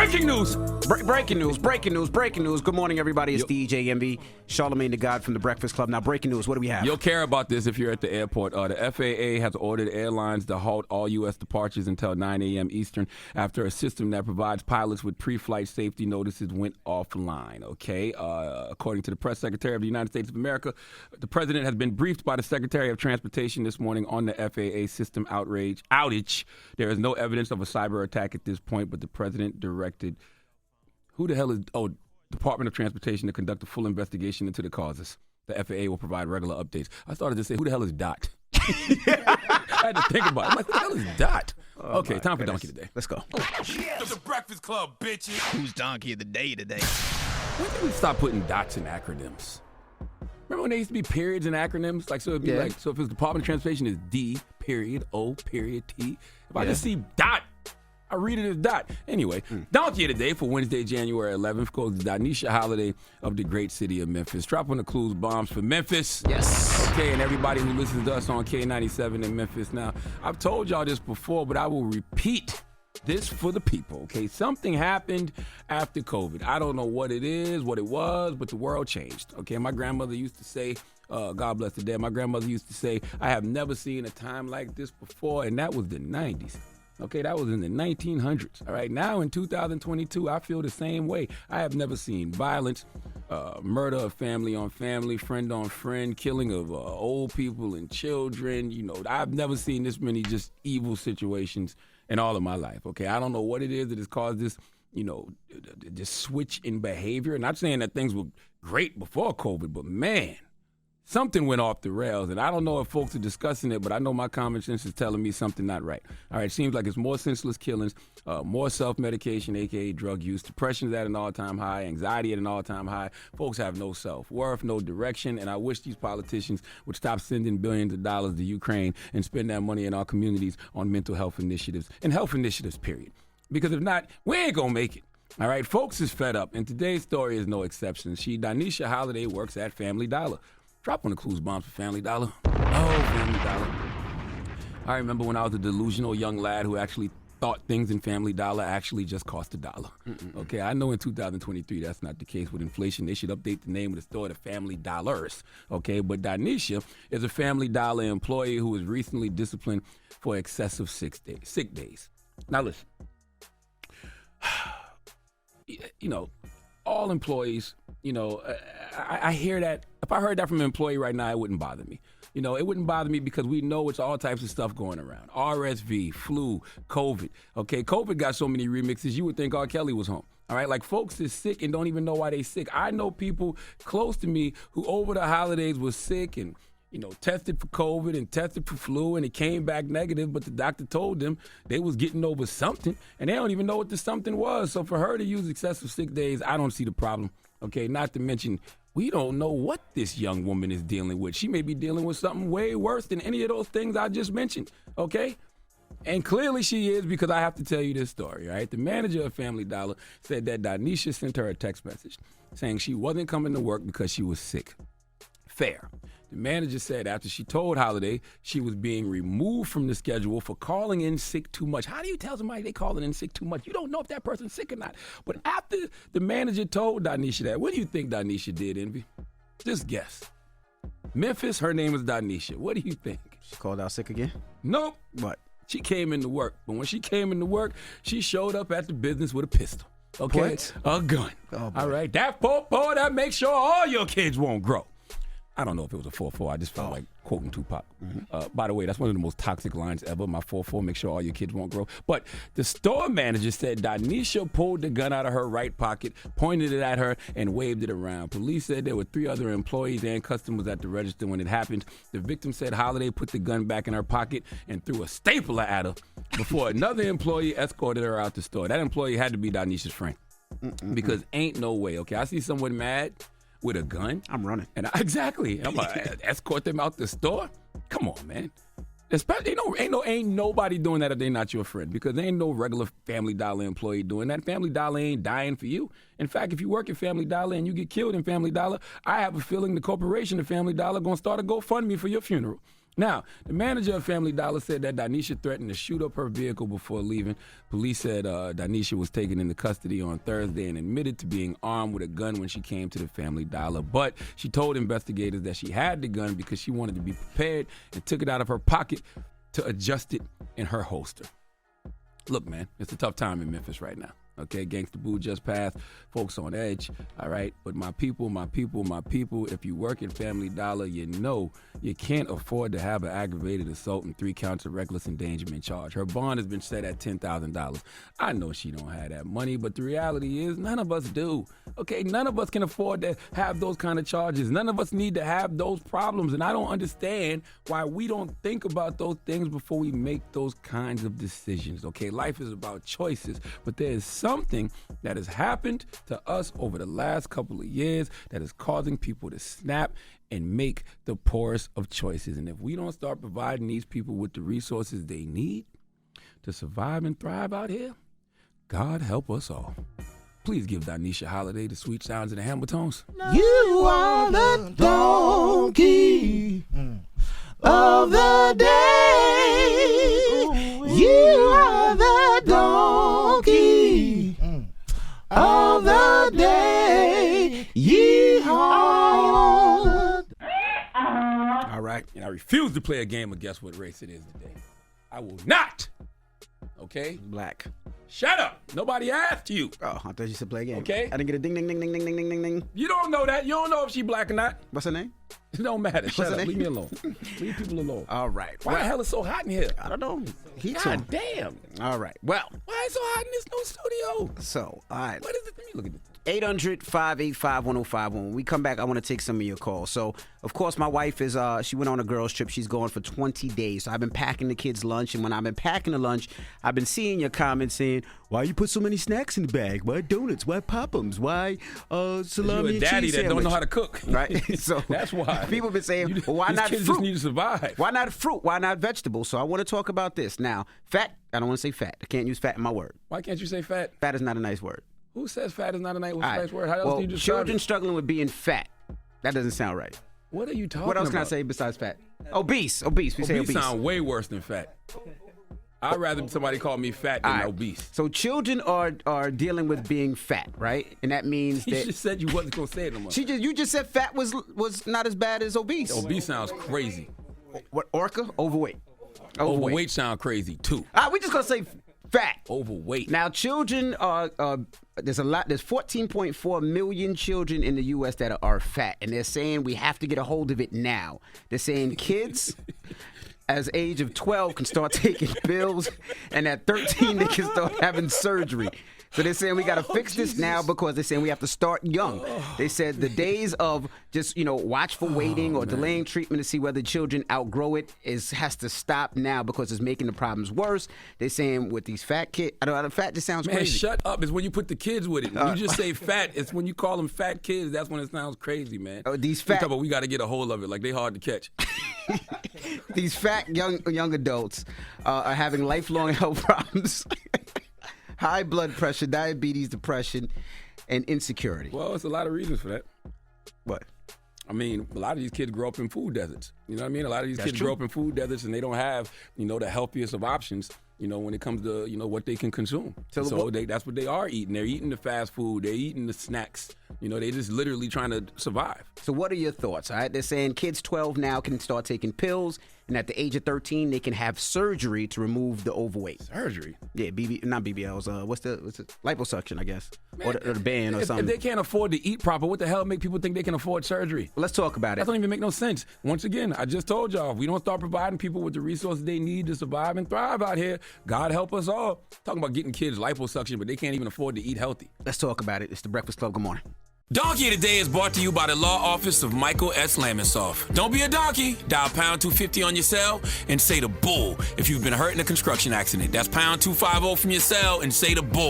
Breaking news! Breaking news. Good morning, everybody. It's DJ MB, Charlamagne the God from the Breakfast Club. Now, breaking news. What do we have? You'll care about this if you're at the airport. The FAA has ordered airlines to halt all U.S. departures until 9 a.m. Eastern after a system that provides pilots with pre-flight safety notices went offline. Okay, according to the press secretary of the United States of America, the president has been briefed by the Secretary of Transportation this morning on the FAA system outage. There is no evidence of a cyber attack at this point, but the president directed Department of Transportation to conduct a full investigation into the causes. The FAA will provide regular updates. I started to say, who the hell is Dot? I had to think about it. I'm like, who the hell is Dot? Okay, time for Donkey today. Let's go. The Breakfast Club, bitches. Who's Donkey of the Day today? When did we stop putting dots in acronyms? Remember when there used to be periods in acronyms? Like, so it'd be like, so if it's Department of Transportation, it's D, period, O, period, T. If I just see dot, I read it as dot. Anyway, Donkey today for Wednesday, January 11th goes the Danisha holiday of the great city of Memphis. Drop on the clues bombs for Memphis. Yes. Okay, and everybody who listens to us on K97 in Memphis. Now, I've told y'all this before, but I will repeat this for the people, okay? Something happened after COVID. I don't know what it is, what it was, but the world changed, okay? My grandmother used to say, God bless the dead, my grandmother used to say, I have never seen a time like this before, and that was the 90s. Okay, that was in the 1900s. All right, now in 2022, I feel the same way. I have never seen violence, murder of family on family, friend on friend, killing of old people and children. You know, I've never seen this many just evil situations in all of my life. Okay, I don't know what it is that has caused this, you know, this switch in behavior. Not saying that things were great before COVID, but man, something went off the rails, and I don't know if folks are discussing it, but I know my common sense is telling me something not right. All right, seems like it's more senseless killings, more self-medication, a.k.a. drug use, depression's at an all-time high, anxiety at an all-time high. Folks have no self-worth, no direction, and I wish these politicians would stop sending billions of dollars to Ukraine and spend that money in our communities on mental health initiatives, and health initiatives, period. Because if not, we ain't gonna make it. All right, folks is fed up, and today's story is no exception. Danisha Holiday works at Family Dollar. Drop on the clues bombs for Family Dollar. Oh, Family Dollar. I remember when I was a delusional young lad who actually thought things in Family Dollar actually just cost $1. Okay, I know in 2023 that's not the case. With inflation, they should update the name of the store to Family Dollars. Okay, but Danisha is a Family Dollar employee who was recently disciplined for excessive sick days. Now listen, you know, all employees, you know, I hear that. If I heard that from an employee right now, it wouldn't bother me. You know, it wouldn't bother me because we know it's all types of stuff going around. RSV, flu, COVID. Okay, COVID got so many remixes, you would think R. Kelly was home. All right, like folks is sick and don't even know why they sick. I know people close to me who over the holidays was sick and, you know, tested for COVID and tested for flu, and it came back negative, but the doctor told them they was getting over something, and they don't even know what the something was. So for her to use excessive sick days, I don't see the problem. Okay, not to mention, we don't know what this young woman is dealing with. She may be dealing with something way worse than any of those things I just mentioned, okay? And clearly she is, because I have to tell you this story, all right? The manager of Family Dollar said that Danisha sent her a text message saying she wasn't coming to work because she was sick. Fair. The manager said after she told Holiday she was being removed from the schedule for calling in sick too much. How do you tell somebody they calling in sick too much? You don't know if that person's sick or not. But after the manager told Danisha that, what do you think Danisha did, Envy? Just guess. Memphis, her name is Danisha. What do you think? She called out sick again? Nope. What? She came into work. But when she came into work, she showed up at the business with a pistol. Okay? What? A gun. Oh, boy. All right? That 4-4, that makes sure all your kids won't grow. I don't know if it was a 4-4. I just felt like quoting Tupac. By the way, that's one of the most toxic lines ever. My 4-4, make sure all your kids won't grow. But the store manager said Danisha pulled the gun out of her right pocket, pointed it at her, and waved it around. Police said there were 3 other employees and customers at the register when it happened. The victim said Holiday put the gun back in her pocket and threw a stapler at her before another employee escorted her out the store. That employee had to be Danisha's friend. Because ain't no way, okay? I see someone mad with a gun. I'm running. And exactly. And I'm like, escort them out the store? Come on, man. Especially, ain't nobody doing that if they're not your friend, because there ain't no regular Family Dollar employee doing that. Family Dollar ain't dying for you. In fact, if you work at Family Dollar and you get killed in Family Dollar, I have a feeling the corporation of Family Dollar going to start a GoFundMe for your funeral. Now, the manager of Family Dollar said that Danisha threatened to shoot up her vehicle before leaving. Police said Danisha was taken into custody on Thursday and admitted to being armed with a gun when she came to the Family Dollar. But she told investigators that she had the gun because she wanted to be prepared and took it out of her pocket to adjust it in her holster. Look, man, it's a tough time in Memphis right now. Okay, Gangsta Boo just passed. Folks on edge, all right? But my people, if you work at Family Dollar, you know you can't afford to have an aggravated assault and 3 counts of reckless endangerment charge. Her bond has been set at $10,000. I know she don't have that money, but the reality is none of us do. Okay, none of us can afford to have those kind of charges. None of us need to have those problems, and I don't understand why we don't think about those things before we make those kinds of decisions. Okay, life is about choices, but there is something that has happened to us over the last couple of years that is causing people to snap and make the poorest of choices. And if we don't start providing these people with the resources they need to survive and thrive out here, God help us all. Please give Danisha Holiday the sweet sounds of the Hamiltons. You are the donkey of the day. You are the donkey of the day. Yeehaw. All right. And I refuse to play a game of guess what race it is today. I will not. Okay? Black. Shut up. Nobody asked you. Oh, I thought you said play a game. Okay. I didn't get a ding, ding, ding, ding, ding, ding, ding, ding, ding. You don't know that. You don't know if she black or not. What's her name? It don't matter. Shut her up. name? Leave me alone. Leave people alone. All right. Why the hell is it so hot in here? I don't know. God damn. All right. Well. Why is it so hot in this new studio? So, all right. What is it? Let me look at this. 800-585-1051. When we come back, I want to take some of your calls. So, of course, my wife is, she went on a girls' trip. She's going for 20 days. So I've been packing the kids' lunch. And when I've been packing the lunch, I've been seeing your comments saying, why you put so many snacks in the bag? Why donuts? Why Pop'ems? Why salami You're a and daddy cheese that sandwich? don't know how to cook. Right? So that's why. People have been saying, well, why these not kids fruit? just need to survive. Why not fruit? Why not vegetables? So I want to talk about this. Now, fat, I don't want to say fat. I can't use fat in my word. Why can't you say fat? Fat is not a nice word. Who says fat is not a nice All right. word? How else do you describe children it? struggling with being fat. That doesn't sound right. What are you talking about? What else can I say besides fat? Obese. We say obese. Sound way worse than fat. I'd rather somebody call me fat than obese. So children are dealing with being fat, right? And that means You that just said you wasn't gonna say it no more. you just said fat was not as bad as obese. Obese sounds crazy. What orca? Overweight. Overweight sound crazy too. We just gonna say fat. Overweight. Now children are there's 14.4 million children in the U.S. that are fat, and they're saying we have to get a hold of it now. They're saying kids as age of 12 can start taking pills, and at 13 they can start having surgery. So they're saying we got to fix this now because they're saying we have to start young. They said the days of just, watchful waiting or delaying treatment to see whether children outgrow it has to stop now because it's making the problems worse. They're saying with these fat kids, fat just sounds Man, crazy. shut up. It's when you put the kids with it. When you just say fat, it's when you call them fat kids, that's when it sounds crazy, man. These fat... But we got to get a hold of it. Like, they hard to catch. These fat young adults are having lifelong health problems. High blood pressure, diabetes, depression, and insecurity. Well, it's a lot of reasons for that. What? I mean, a lot of these kids grow up in food deserts. You know what I mean? A lot of these That's kids true. grow up in food deserts and they don't have, the healthiest of options, when it comes to, what they can consume. So that's what they are eating. They're eating the fast food. They're eating the snacks. They just literally trying to survive. So what are your thoughts? All right, they're saying kids 12 now can start taking pills, and at the age of 13, they can have surgery to remove the overweight. Surgery? Yeah, not BBLs. What's the liposuction, I guess, or the band or If something. they can't afford to eat proper, what the hell make people think they can afford surgery? Let's talk about That it. don't even make no sense. Once again, I just told y'all, if we don't start providing people with the resources they need to survive and thrive out here, God help us all. Talking about getting kids liposuction, but they can't even afford to eat healthy. Let's talk about it. It's the Breakfast Club. Good morning. Donkey Today is brought to you by the law office of Michael S. Lamonsoff. Don't be a donkey. Dial pound 250 on your cell and say the bull if you've been hurt in a construction accident. That's pound 250 from your cell and say the bull.